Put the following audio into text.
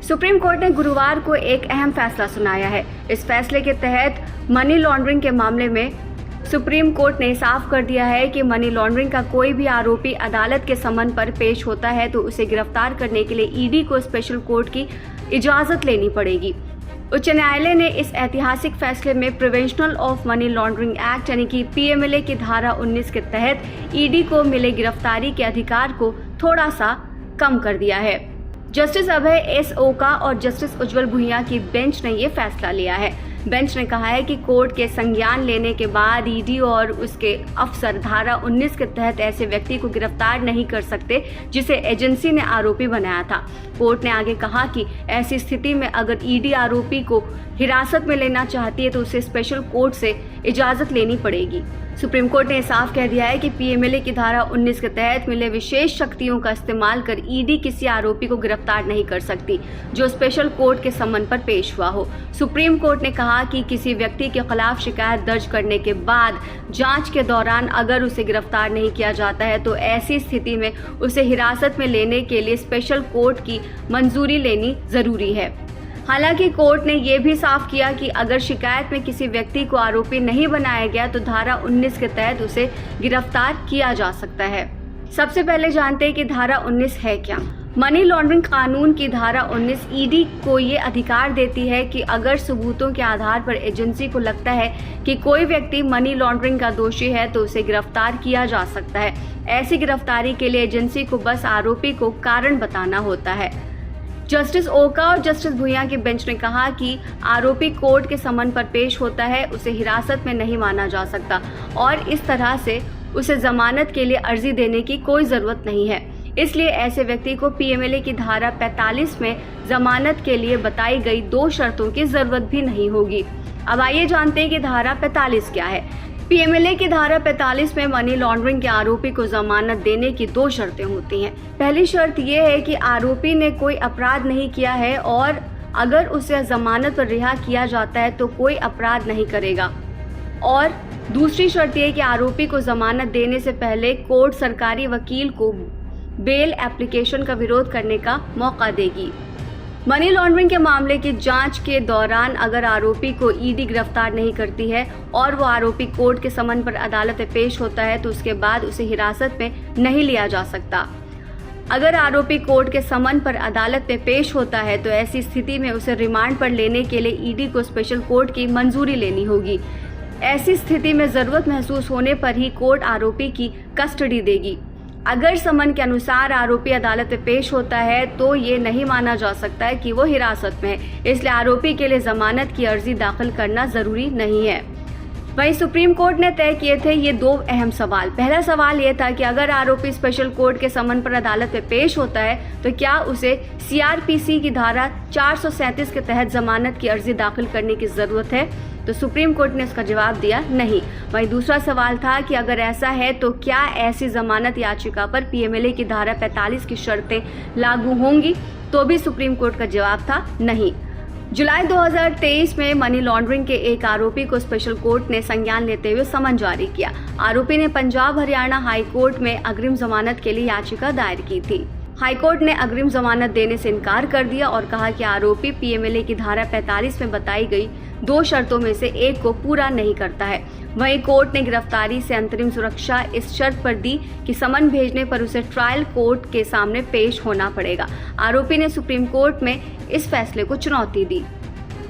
Supreme court ने गुरुवार को एक अहम फैसला सुनाया है। इस फैसले के तहत मनी लॉन्ड्रिंग के मामले में सुप्रीम कोर्ट ने साफ कर दिया है कि मनी लॉन्ड्रिंग का कोई भी आरोपी अदालत के समन पर पेश होता है तो उसे गिरफ्तार करने के लिए ईडी को स्पेशल कोर्ट की इजाजत लेनी पड़ेगी। उच्च न्यायालय ने इस ऐतिहासिक फैसले में prevention of money laundering act यानी कि पीएमएलए की धारा 19 के तहत ईडी को मिले गिरफ्तारी के अधिकार को थोड़ा सा कम कर दिया है। जस्टिस अभय एस ओका और जस्टिस उज्जवल भुइयां की बेंच ने ये फैसला लिया है। बेंच ने कहा है कि कोर्ट के संज्ञान लेने के बाद ईडी और उसके अफसर धारा 19 के तहत ऐसे व्यक्ति को गिरफ्तार नहीं कर सकते जिसे एजेंसी ने आरोपी बनाया था। कोर्ट ने आगे कहा कि ऐसी स्थिति में अगर ईडी आरोपी को हिरासत में लेना चाहती है तो उसे स्पेशल कोर्ट से इजाजत लेनी पड़ेगी। सुप्रीम कोर्ट ने साफ कह दिया है कि पीएमएलए की धारा 19 के तहत मिले विशेष शक्तियों का इस्तेमाल कर ईडी किसी आरोपी को गिरफ्तार नहीं कर सकती जो स्पेशल कोर्ट के समन पर पेश हुआ हो। सुप्रीम कोर्ट ने कहा कि किसी व्यक्ति के खिलाफ शिकायत दर्ज करने के बाद जांच के दौरान अगर उसे गिरफ्तार नहीं किया जाता है तो ऐसी स्थिति में उसे हिरासत में लेने के लिए स्पेशल कोर्ट की मंजूरी लेनी जरूरी है। हालांकि कोर्ट ने यह भी साफ किया कि अगर शिकायत में किसी व्यक्ति को आरोपी नहीं बनाया गया तो धारा 19 के तहत उसे गिरफ्तार किया जा सकता है। सबसे पहले जानते हैं कि धारा 19 है क्या। मनी लॉन्ड्रिंग कानून की धारा 19 ईडी को ये अधिकार देती है कि अगर सबूतों के आधार पर एजेंसी को लगता है कि कोई व्यक्ति मनी लॉन्ड्रिंग का दोषी है तो उसे गिरफ्तार किया जा सकता है। ऐसी गिरफ्तारी के लिए एजेंसी को बस आरोपी को कारण बताना होता है। जस्टिस ओका और जस्टिस भुइयां की बेंच ने कहा कि आरोपी कोर्ट के समन पर पेश होता है, उसे हिरासत में नहीं माना जा सकता और इस तरह से उसे जमानत के लिए अर्जी देने की कोई जरूरत नहीं है। इसलिए ऐसे व्यक्ति को पीएमएलए की धारा 45 में जमानत के लिए बताई गई 2 शर्तों की जरूरत भी नहीं होगी। अब आइए जानते हैं कि धारा 45 क्या है। पीएमएलए की धारा 45 में मनी लॉन्ड्रिंग के आरोपी को जमानत देने की 2 शर्तें होती हैं। पहली शर्त यह है कि आरोपी ने कोई अपराध नहीं किया है और अगर उसे जमानत पर रिहा किया जाता है तो कोई अपराध नहीं करेगा। और दूसरी शर्त यह है कि आरोपी को जमानत देने से पहले कोर्ट सरकारी वकील को बेल एप्लीकेशन का विरोध करने का मौका देगी। मनी लॉन्ड्रिंग के मामले की जांच के दौरान अगर आरोपी को ईडी गिरफ्तार नहीं करती है और वो आरोपी कोर्ट के समन पर अदालत में पेश होता है तो उसके बाद उसे हिरासत में नहीं लिया जा सकता। अगर आरोपी कोर्ट के समन पर अदालत में पेश होता है तो ऐसी स्थिति में उसे रिमांड पर लेने के लिए ईडी को स्पेशल कोर्ट की मंजूरी लेनी होगी। ऐसी स्थिति में जरूरत महसूस होने पर ही कोर्ट आरोपी की कस्टडी देगी। अगर समन के अनुसार आरोपी अदालत में पेश होता है तो ये नहीं माना जा सकता है कि वो हिरासत में है, इसलिए आरोपी के लिए जमानत की अर्जी दाखिल करना जरूरी नहीं है। वहीं सुप्रीम कोर्ट ने तय किए थे ये 2 अहम सवाल। पहला सवाल ये था कि अगर आरोपी स्पेशल कोर्ट के समन पर अदालत में पेश होता है तो क्या उसे सीआरपीसी की धारा 437 के तहत जमानत की अर्जी दाखिल करने की जरूरत है, तो सुप्रीम कोर्ट ने उसका जवाब दिया नहीं। वहीं दूसरा सवाल था कि अगर ऐसा है तो क्या ऐसी जमानत याचिका पर पीएमएलए की धारा 45 की शर्तें लागू होंगी, तो भी सुप्रीम कोर्ट का जवाब था नहीं। जुलाई 2023 में मनी लॉन्ड्रिंग के एक आरोपी को स्पेशल कोर्ट ने संज्ञान लेते हुए समन जारी किया। आरोपी ने पंजाब हरियाणा हाई कोर्ट में अग्रिम जमानत के लिए याचिका दायर की थी। हाईकोर्ट ने अग्रिम जमानत देने से इनकार कर दिया और कहा कि आरोपी पीएमएलए की धारा 45 में बताई गई 2 शर्तों में से एक को पूरा नहीं करता है। वहीं कोर्ट ने गिरफ्तारी से अंतरिम सुरक्षा इस शर्त पर दी कि समन भेजने पर उसे ट्रायल कोर्ट के सामने पेश होना पड़ेगा। आरोपी ने सुप्रीम कोर्ट में इस फैसले को चुनौती दी।